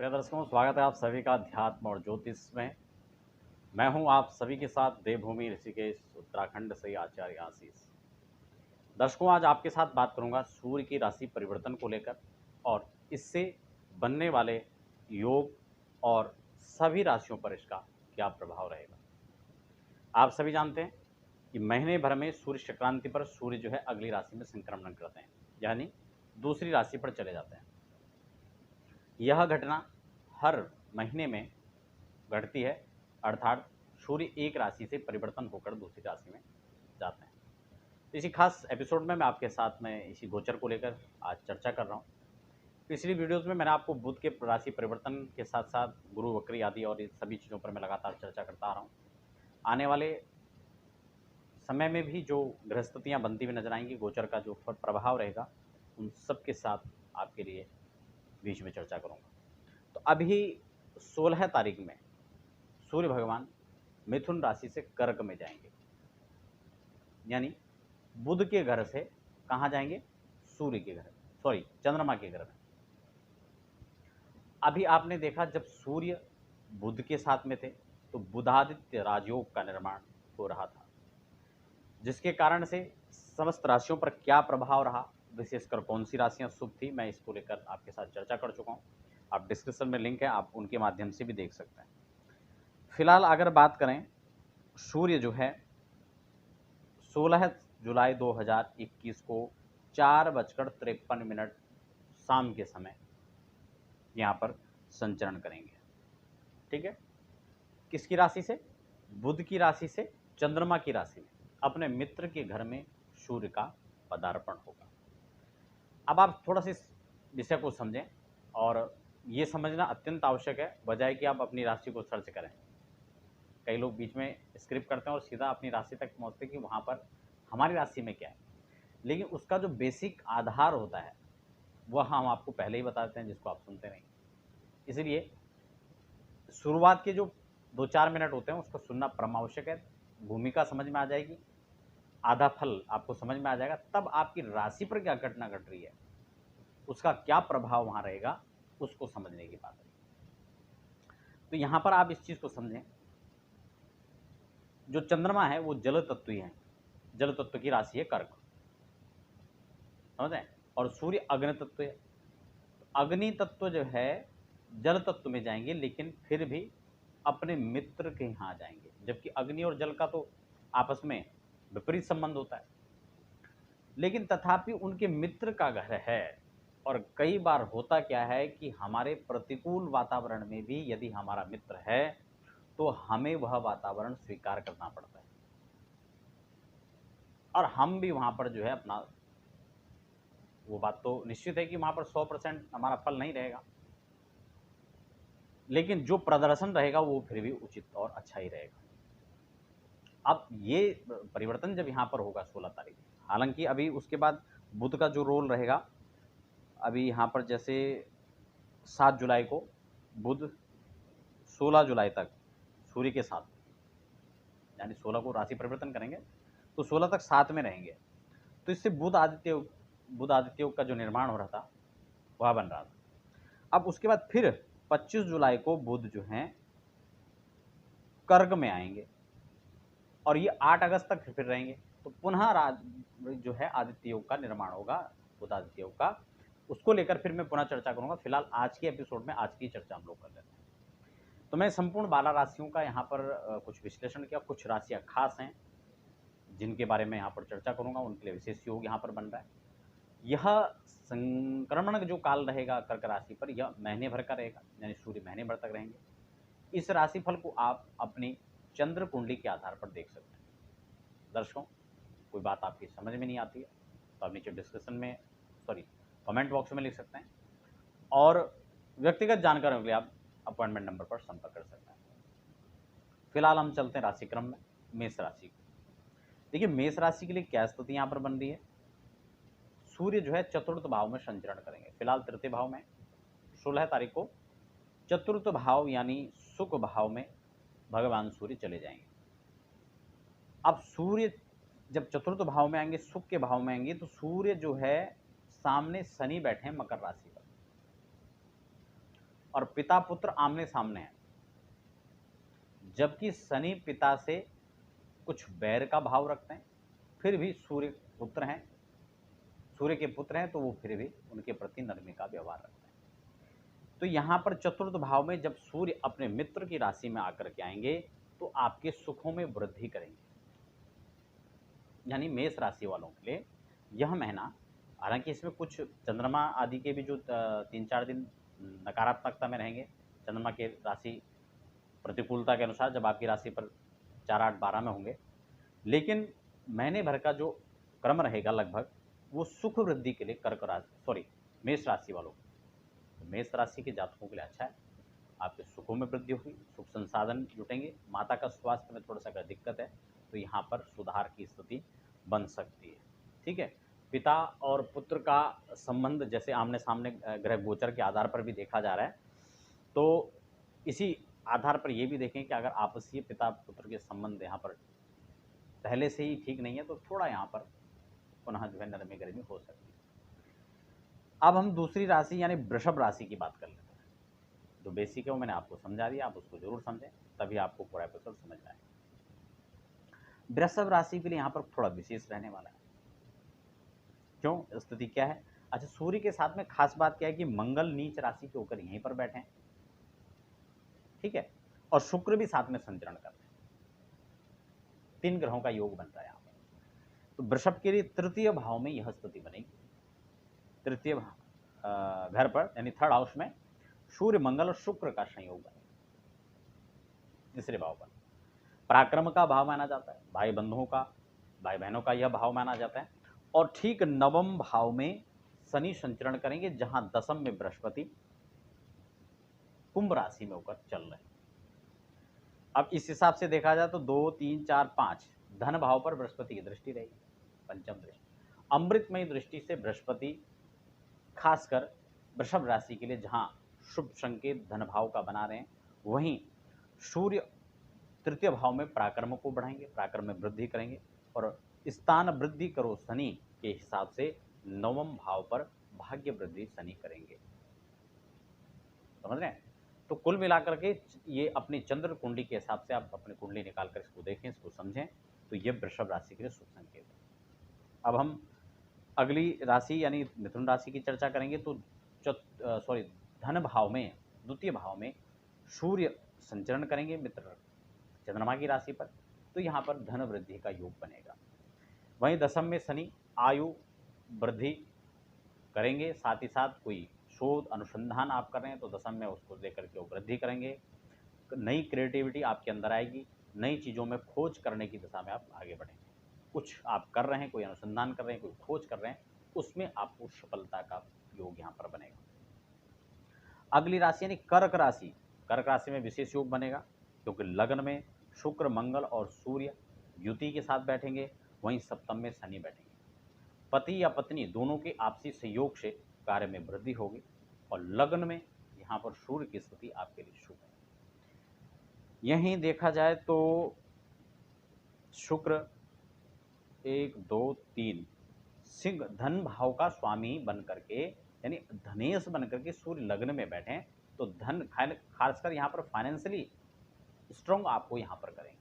प्रिय दर्शकों, स्वागत है आप सभी का अध्यात्म और ज्योतिष में। मैं हूं आप सभी के साथ देवभूमि ऋषिकेश उत्तराखंड से आचार्य आशीष। दर्शकों, आज आपके साथ बात करूंगा सूर्य की राशि परिवर्तन को लेकर और इससे बनने वाले योग और सभी राशियों पर इसका क्या प्रभाव रहेगा। आप सभी जानते हैं कि महीने भर में सूर्य संक्रांति पर सूर्य जो है अगली राशि में संक्रमण करते हैं, यानी दूसरी राशि पर चले जाते हैं। यह घटना हर महीने में घटती है, अर्थात सूर्य एक राशि से परिवर्तन होकर दूसरी राशि में जाते हैं। तो इसी खास एपिसोड में मैं आपके साथ में इसी गोचर को लेकर आज चर्चा कर रहा हूँ। पिछली वीडियोस में मैंने आपको बुध के राशि परिवर्तन के साथ साथ गुरु वक्री आदि और इन सभी चीज़ों पर मैं लगातार चर्चा करता आ रहा हूँ। आने वाले समय में भी जो गृहस्थितियाँ बनती हुई नजर आएंगी, गोचर का जो प्रभाव रहेगा, उन सब के साथ आपके लिए बीच में चर्चा करूँगा। तो अभी 16 तारीख में सूर्य भगवान मिथुन राशि से कर्क में जाएंगे, यानी बुध के घर से कहाँ जाएंगे? सूर्य के घर, चंद्रमा के घर में। अभी आपने देखा जब सूर्य बुध के साथ में थे तो बुधादित्य राजयोग का निर्माण हो रहा था, जिसके कारण से समस्त राशियों पर क्या प्रभाव रहा, विशेषकर कौन सी राशियां शुभ थी, मैं इसको लेकर आपके साथ चर्चा कर चुका हूं। आप डिस्क्रिप्शन में लिंक है, आप उनके माध्यम से भी देख सकते हैं। फिलहाल अगर बात करें, सूर्य जो है 16 जुलाई 2021 को 4:53 शाम के समय यहाँ पर संचरण करेंगे। ठीक है, किसकी राशि से? बुध की राशि से चंद्रमा की राशि में अपने मित्र के घर में सूर्य का पदार्पण होगा। अब आप थोड़ा सा इस विषय को समझें, और ये समझना अत्यंत आवश्यक है, बजाय कि आप अपनी राशि को सर्च करें। कई लोग बीच में स्क्रिप्ट करते हैं और सीधा अपनी राशि तक पहुंचते हैं कि वहाँ पर हमारी राशि में क्या है, लेकिन उसका जो बेसिक आधार होता है वह हम आपको पहले ही बता देते हैं, जिसको आप सुनते नहीं। इसलिए शुरुआत के जो 2-4 मिनट होते हैं उसको सुनना परम आवश्यक है। भूमिका समझ में आ जाएगी, आधा फल आपको समझ में आ जाएगा, तब आपकी राशि पर क्या घटना घट रही है, उसका क्या प्रभाव वहाँ रहेगा, उसको समझने की बात है। तो यहाँ पर आप इस चीज़ को समझें, जो चंद्रमा है वो जल तत्व ही है, जल तत्व की राशि है कर्क, समझ रहे हैं, और सूर्य अग्नि तत्व है। अग्नि तत्व जो है जल तत्व में जाएंगे, लेकिन फिर भी अपने मित्र के यहाँ जाएंगे, जबकि अग्नि और जल का तो आपस में विपरीत संबंध होता है, लेकिन तथापि उनके मित्र का घर है। और कई बार होता क्या है कि हमारे प्रतिकूल वातावरण में भी यदि हमारा मित्र है तो हमें वह वातावरण स्वीकार करना पड़ता है, और हम भी वहाँ पर जो है अपना, वो बात तो निश्चित है कि वहाँ पर 100% हमारा फल नहीं रहेगा, लेकिन जो प्रदर्शन रहेगा वो फिर भी उचित और अच्छा ही रहेगा। अब ये परिवर्तन जब यहाँ पर होगा 16 तारीख, हालांकि अभी उसके बाद बुध का जो रोल रहेगा, अभी यहाँ पर जैसे 7 जुलाई को बुध 16 जुलाई तक सूर्य के साथ, यानी 16 को राशि परिवर्तन करेंगे तो 16 तक साथ में रहेंगे। तो इससे बुध आदित्य योग का जो निर्माण हो रहा था वह बन रहा था। अब उसके बाद फिर 25 जुलाई को बुध जो हैं कर्क में आएंगे और ये 8 अगस्त तक फिर रहेंगे। तो पुनः जो है आदित्य योग का निर्माण होगा, बुध आदित्य योग का, उसको लेकर फिर मैं पुनः चर्चा करूंगा। फिलहाल आज के एपिसोड में आज की चर्चा हम लोग कर लेते हैं। तो मैं संपूर्ण 12 राशियों का यहाँ पर कुछ विश्लेषण किया, कुछ राशियाँ खास हैं जिनके बारे में यहाँ पर चर्चा करूंगा, उनके लिए विशेष योग यहाँ पर बन रहा है। यह संक्रमण जो काल रहेगा कर्क राशि पर, यह महीने भर का रहेगा, यानी सूर्य महीने भर तक रहेंगे। इस राशिफल को आप अपनी चंद्र कुंडली के आधार पर देख सकते हैं। दर्शकों, कोई बात आपकी समझ में नहीं आती है तो आप नीचे डिस्क्रिप्शन में कमेंट बॉक्स में लिख सकते हैं, और व्यक्तिगत जानकारियों के लिए आप अपॉइंटमेंट नंबर पर संपर्क कर सकते हैं। फिलहाल हम चलते हैं राशिक्रम में, मेष राशि। देखिए, मेष राशि के लिए क्या स्थिति यहाँ पर बन रही है। सूर्य जो है चतुर्थ भाव में संचरण करेंगे। फिलहाल तृतीय भाव में 16 तारीख को चतुर्थ भाव यानी सुख भाव में भगवान सूर्य चले जाएंगे। अब सूर्य जब चतुर्थ भाव में आएंगे, सुख के भाव में आएंगे, तो सूर्य जो है सामने शनि बैठे हैं मकर राशि पर। और पिता पुत्र आमने सामने हैं, जबकि शनि पिता से कुछ बैर का भाव रखते हैं, फिर भी सूर्य पुत्र हैं, सूर्य के पुत्र हैं, तो वो फिर भी उनके प्रति नरमी का व्यवहार रखते हैं। तो यहाँ पर चतुर्थ भाव में जब सूर्य अपने मित्र की राशि में आकर के आएंगे तो आपके सुखों में वृद्धि करेंगे। यानी मेष राशि वालों के लिए यह महीना, हालांकि इसमें कुछ चंद्रमा आदि के भी जो 3-4 दिन नकारात्मकता में रहेंगे, चंद्रमा के राशि प्रतिकूलता के अनुसार जब आपकी राशि पर 4, 8, 12 में होंगे, लेकिन महीने भर का जो क्रम रहेगा लगभग वो सुख वृद्धि के लिए मेष राशि वालों को, तो मेष राशि के जातकों के लिए अच्छा है। आपके सुखों में वृद्धि होगी, सुख संसाधन जुटेंगे। माता का स्वास्थ्य में थोड़ा सा अगर दिक्कत है तो यहाँ पर सुधार की स्थिति बन सकती है। ठीक है, पिता और पुत्र का संबंध जैसे आमने सामने ग्रह गोचर के आधार पर भी देखा जा रहा है, तो इसी आधार पर ये भी देखें कि अगर आपसी पिता पुत्र के संबंध यहाँ पर पहले से ही ठीक नहीं है तो थोड़ा यहाँ पर पुनः जो है नरमी गर्मी हो सकती है। अब हम दूसरी राशि यानी वृषभ राशि की बात कर लेते हैं। जो बेसिक है वो मैंने आपको समझा दिया, आप उसको जरूर समझें, तभी आपको पूरा एपिसोड समझ में आएगा। वृषभ राशि के लिए यहाँ पर थोड़ा विशेष रहने वाला है। क्यों, स्थिति क्या है? अच्छा, सूर्य के साथ में खास बात क्या है कि मंगल नीच राशि के होकर यहीं पर बैठे हैं, ठीक है, और शुक्र भी साथ में संचरण कर रहे हैं। 3 ग्रहों का योग बन रहा है यहाँ पर। तो वृषभ के लिए तृतीय भाव में यह स्थिति बनेगी। तृतीय घर पर यानी थर्ड हाउस में सूर्य मंगल और शुक्र का संयोग बनेगा। तीसरे भाव पर पराक्रम का भाव माना जाता है, भाई बंधुओं का, भाई बहनों का यह भाव माना जाता है। और ठीक नवम भाव में शनि संचरण करेंगे, जहां दशम में बृहस्पति कुंभ राशि में होकर चल रहे हैं। अब इस हिसाब से देखा जाए तो 2, 3, 4, 5 धन भाव पर बृहस्पति की दृष्टि रहेगी, पंचम दृष्टि। अमृतमय दृष्टि से बृहस्पति खासकर वृषभ राशि के लिए जहां शुभ संकेत धन भाव का बना रहे हैं, वहीं सूर्य तृतीय भाव में पराक्रम को बढ़ाएंगे, पराक्रम में वृद्धि करेंगे। और स्थान वृद्धि करो शनि के हिसाब से नवम भाव पर भाग्य वृद्धि शनि करेंगे। समझ रहे हैं? तो कुल मिलाकर के ये अपनी चंद्र कुंडली के हिसाब से आप अपनी कुंडली निकाल कर इसको देखें, इसको समझें, तो ये वृषभ राशि के लिए शुभ संकेत है। अब हम अगली राशि यानी मिथुन राशि की चर्चा करेंगे। तो धन भाव में, द्वितीय भाव में सूर्य संचरण करेंगे मित्र चंद्रमा की राशि पर, तो यहाँ पर धन वृद्धि का योग बनेगा। वहीं दशम में शनि आयु वृद्धि करेंगे, साथ ही साथ कोई शोध अनुसंधान आप कर रहे हैं तो दशम में उसको लेकर के वो वृद्धि करेंगे। नई क्रिएटिविटी आपके अंदर आएगी, नई चीज़ों में खोज करने की दिशा में आप आगे बढ़ेंगे। कुछ आप कर रहे हैं, कोई अनुसंधान कर रहे हैं, कोई खोज कर रहे हैं, उसमें आपको सफलता का योग यहाँ पर बनेगा। अगली राशि यानी कर्क राशि। कर्क राशि में विशेष योग बनेगा, क्योंकि लग्न में शुक्र मंगल और सूर्य युति के साथ बैठेंगे, वहीं सप्तम में शनि बैठेंगे। पति या पत्नी दोनों के आपसी सहयोग से कार्य में वृद्धि होगी, और लग्न में यहाँ पर सूर्य की स्थिति आपके लिए शुभ है। यहीं देखा जाए तो शुक्र 1, 2, 3 सिंह धन भाव का स्वामी बन करके यानी धनेश बन करके सूर्य लग्न में बैठे, तो धन खासकर यहाँ पर फाइनेंशियली स्ट्रॉन्ग आपको यहाँ पर करेंगे,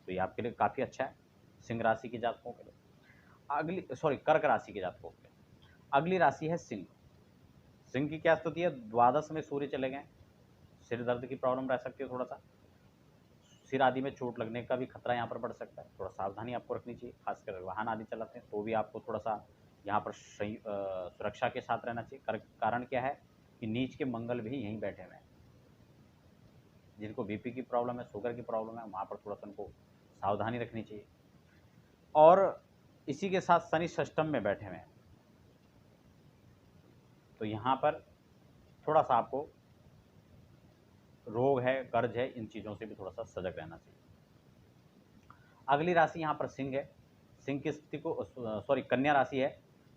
तो ये आपके लिए काफ़ी अच्छा है सिंह राशि के जातकों के लिए। कर्क राशि के जातकों के लिए अगली राशि है सिंह। सिंह की क्या स्थिति है? द्वादश में सूर्य चले गए, सिर दर्द की प्रॉब्लम रह सकती है, थोड़ा सा सिर आदि में चोट लगने का भी खतरा यहाँ पर बढ़ सकता है, थोड़ा सावधानी आपको रखनी चाहिए। खासकर वाहन आदि चलाते हैं तो भी आपको थोड़ा सा यहाँ पर सुरक्षा के साथ रहना चाहिए। कारण क्या है कि नीच के मंगल भी यहीं बैठे हुए हैं। जिनको बीपी की प्रॉब्लम है, शुगर की प्रॉब्लम है, वहाँ पर थोड़ा सा उनको सावधानी रखनी चाहिए। और इसी के साथ शनि षष्टम में बैठे हुए हैं, तो यहाँ पर थोड़ा सा आपको रोग है, कर्ज है, इन चीज़ों से भी थोड़ा सा सजग रहना चाहिए। अगली राशि यहाँ पर सिंह है। सिंह की स्थिति को कन्या राशि है,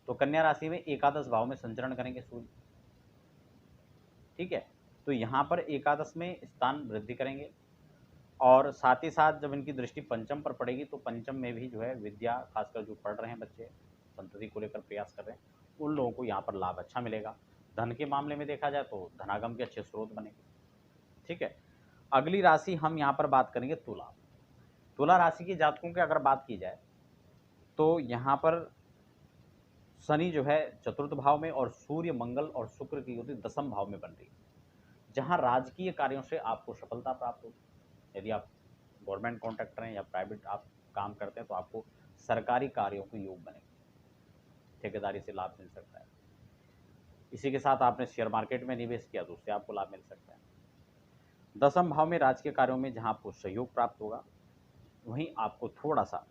तो कन्या राशि में एकादश भाव में संचरण करेंगे सूर्य, ठीक है, तो यहाँ पर एकादश में स्थान वृद्धि करेंगे। और साथ ही साथ जब इनकी दृष्टि पंचम पर पड़ेगी तो पंचम में भी जो है विद्या, खासकर जो पढ़ रहे हैं बच्चे, संतति को लेकर प्रयास कर रहे हैं, उन लोगों को यहाँ पर लाभ अच्छा मिलेगा। धन के मामले में देखा जाए तो धनागम के अच्छे स्रोत बनेंगे। ठीक है, अगली राशि हम यहाँ पर बात करेंगे तुला। तुला राशि के जातकों की अगर बात की जाए तो यहाँ पर शनि जो है चतुर्थ भाव में और सूर्य मंगल और शुक्र की युति दसम भाव में बन रही है, जहाँ राजकीय कार्यों से आपको सफलता प्राप्त होगी। यदि आप गवर्नमेंट कॉन्ट्रैक्टर हैं या प्राइवेट आप काम करते हैं तो आपको सरकारी कार्यों के योग बनेंगे, ठेकेदारी से लाभ मिल सकता है। इसी के साथ आपने शेयर मार्केट में निवेश किया तो उससे आपको लाभ मिल सकता है। दसम भाव में राजकीय कार्यों में जहाँ आपको सहयोग प्राप्त होगा, वहीं आपको थोड़ा सा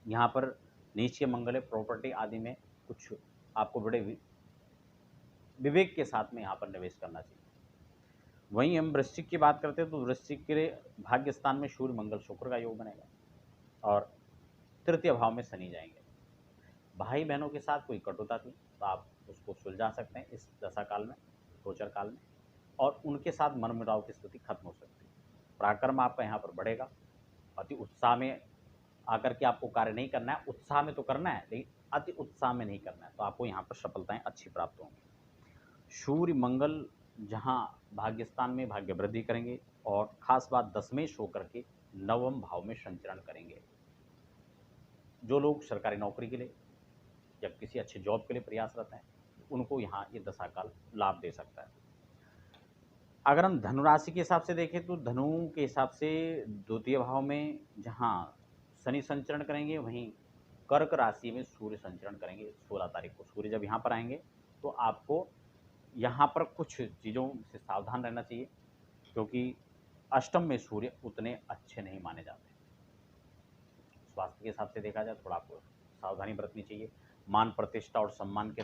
यहाँ पर नीचे मंगल प्रॉपर्टी आदि में कुछ आपको बड़े विवेक के साथ में यहाँ पर निवेश करना चाहिए। वहीं हम वृश्चिक की बात करते हैं तो वृश्चिक के लिए भाग्य स्थान में सूर्य मंगल शुक्र का योग बनेगा और तृतीय भाव में शनि जाएंगे। भाई बहनों के साथ कोई कटुता थी तो आप उसको सुलझा सकते हैं इस दशा काल में, गोचर काल में, और उनके साथ मनमुटाव की स्थिति खत्म हो सकती है। पराक्रम आपका यहाँ पर बढ़ेगा। अति उत्साह में आकर के आपको कार्य नहीं करना है, उत्साह में तो करना है लेकिन अति उत्साह में नहीं करना है, तो आपको यहाँ पर सफलताएं अच्छी प्राप्त होंगी। सूर्य मंगल जहाँ भाग्यस्थान में भाग्य वृद्धि करेंगे और खास बात दशमेश होकर के नवम भाव में संचरण करेंगे। जो लोग सरकारी नौकरी के लिए या किसी अच्छे जॉब के लिए प्रयासरत हैं उनको यहाँ ये दशा काल लाभ दे सकता है। अगर हम धनुराशि के हिसाब से देखें तो धनु के हिसाब से द्वितीय भाव में जहाँ शनि संचरण करेंगे, वहीं कर्क राशि में सूर्य संचरण करेंगे 16 तारीख को। सूर्य जब यहाँ पर आएंगे तो आपको यहाँ पर कुछ चीज़ों से सावधान रहना चाहिए, क्योंकि अष्टम में सूर्य उतने अच्छे नहीं माने जाते। स्वास्थ्य के हिसाब से देखा जाए थोड़ा आपको सावधानी बरतनी चाहिए। मान प्रतिष्ठा और सम्मान के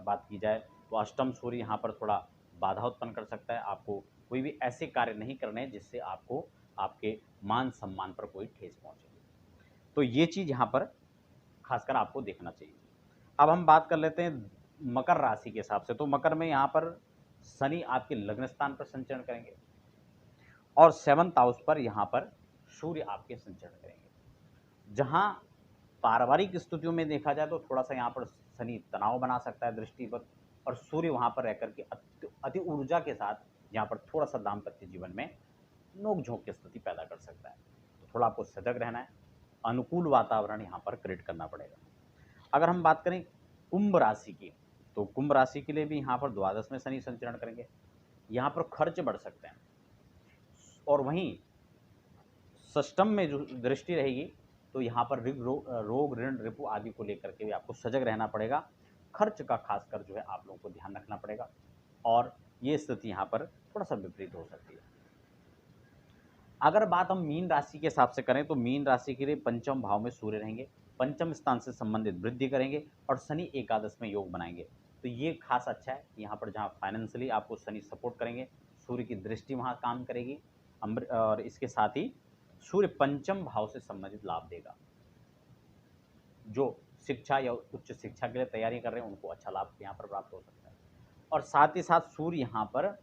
बात की जाए तो अष्टम सूर्य यहाँ पर थोड़ा बाधा उत्पन्न कर सकता है। आपको कोई भी ऐसे कार्य नहीं करने जिससे आपको आपके मान सम्मान पर कोई ठेस पहुँचे, तो ये चीज़ यहाँ पर खासकर आपको देखना चाहिए। अब हम बात कर लेते हैं मकर राशि के हिसाब से। तो मकर में यहाँ पर शनि आपके लग्न स्थान पर संचरण करेंगे और 7th हाउस पर यहाँ पर सूर्य आपके संचरण करेंगे। जहाँ पारिवारिक स्थितियों में देखा जाए तो थोड़ा सा यहाँ पर शनि तनाव बना सकता है दृष्टि पर, और सूर्य वहाँ पर रहकर के अति ऊर्जा के साथ यहाँ पर थोड़ा सा दाम्पत्य जीवन में नोक-झोंक की स्थिति पैदा कर सकता है। तो थोड़ा आपको सजग रहना है, अनुकूल वातावरण यहाँ पर क्रिएट करना पड़ेगा। अगर हम बात करें कुंभ राशि की, तो कुंभ राशि के लिए भी यहाँ पर द्वादश में शनि संचरण करेंगे। यहाँ पर खर्च बढ़ सकते हैं और वहीं षष्टम में जो दृष्टि रहेगी तो यहाँ पर रोग ऋण रिपु आदि को लेकर के भी आपको सजग रहना पड़ेगा। खर्च का खासकर जो है आप लोगों को ध्यान रखना पड़ेगा और ये स्थिति यहाँ पर थोड़ा सा विपरीत हो सकती है। अगर बात हम मीन राशि के हिसाब से करें तो मीन राशि के लिए पंचम भाव में सूर्य रहेंगे, पंचम स्थान से संबंधित वृद्धि करेंगे और शनि एकादश में योग बनाएंगे। तो ये खास अच्छा है, यहाँ पर जहाँ फाइनेंशियली आपको शनि सपोर्ट करेंगे, सूर्य की दृष्टि वहाँ काम करेगी और इसके साथ ही सूर्य पंचम भाव से संबंधित लाभ देगा। जो शिक्षा या उच्च शिक्षा के लिए तैयारी कर रहे हैं उनको अच्छा लाभ यहाँ पर प्राप्त हो सकता है, और साथ ही साथ सूर्य यहाँ पर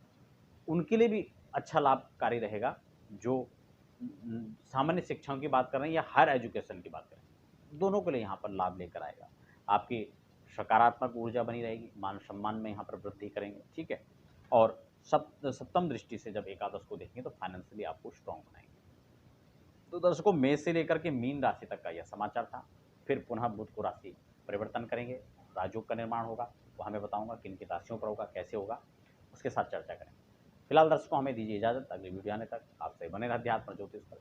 उनके लिए भी अच्छा लाभकारी रहेगा जो सामान्य शिक्षाओं की बात कर रहे हैं या हायर एजुकेशन की बात कर रहे हैं, दोनों के लिए यहाँ पर लाभ लेकर आएगा। आपकी सकारात्मक ऊर्जा बनी रहेगी, मान सम्मान में यहाँ पर वृद्धि करेंगे। ठीक है, और सप्तम दृष्टि से जब एकादश को देखेंगे तो फाइनेंशियली आपको स्ट्रॉन्ग बनाएंगे। तो दर्शकों, मेष से लेकर के मीन राशि तक का यह समाचार था। फिर पुनः बुध को राशि परिवर्तन करेंगे, राजयोग का निर्माण होगा, वो हमें बताऊंगा किन किन राशियों पर होगा, कैसे होगा, उसके साथ चर्चा करेंगे। फिलहाल दर्शकों, हमें दीजिए इजाजत। अगली वीडियो आने तक आप सही बने रहे अध्यात्म ज्योतिष पर।